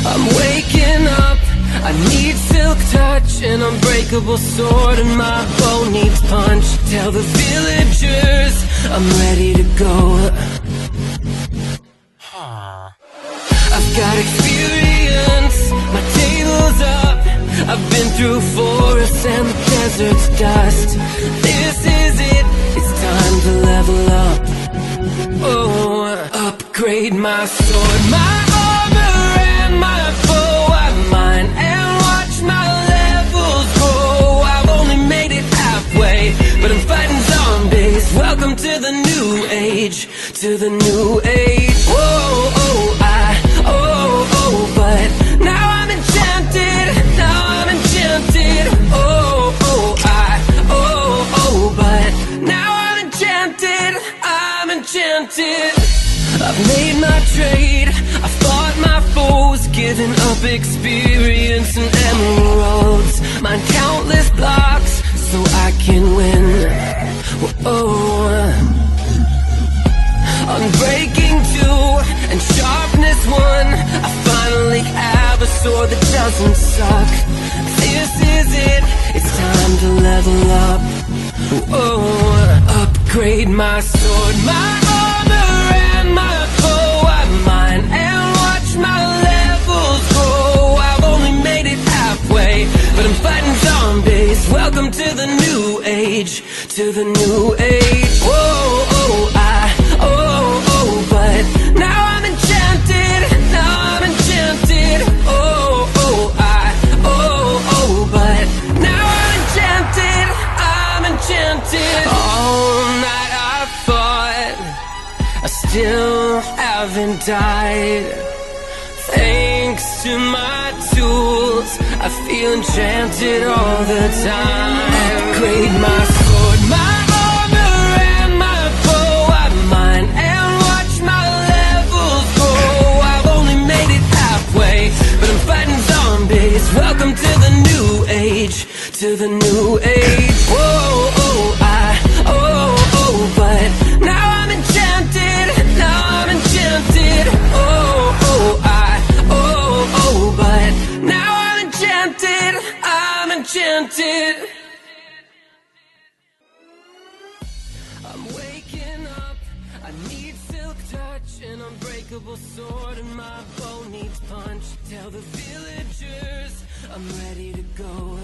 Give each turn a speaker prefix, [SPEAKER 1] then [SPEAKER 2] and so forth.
[SPEAKER 1] I'm waking up, I need silk touch, an unbreakable sword, and my bow needs punch. Tell the villagers I'm ready to go. I've got experience, my table's up. I've been through forests and the desert's dust. This is it, it's time to level up. Oh, upgrade my sword, my armor and my bow. I'm mine and watch my levels grow. I've only made it halfway, but I'm fighting zombies. Welcome to the new age, to the new age. Whoa, but now I'm enchanted, now I'm enchanted. But now I'm enchanted, I'm enchanted. I've made my trade, I fought my foes, given up experience and emeralds. Mine countless blocks so I can win. Unbreaking 2 and sharpness 1. I finally have a sword that doesn't suck. This is it, it's time to level up. Upgrade my sword, my armor and my bow. I'm mine and watch my levels grow. I've only made it halfway, but I'm fighting zombies. Welcome to the new age, to the new age. But now I'm enchanted, now I'm enchanted. But now I'm enchanted, I'm enchanted. All night I fought, I still haven't died. Thanks to my tools, I feel enchanted all the time. Upgrade my sword, my armor and my bow. I'm mine and watch my levels grow. I've only made it halfway, but I'm fighting zombies. Welcome to the new age, to the new age. But now I'm enchanted, now I'm enchanted. But now I'm enchanted, I'm enchanted. I'm waking up, I need silk touch, an unbreakable sword, and my bow needs punch. Tell the villagers I'm ready to go.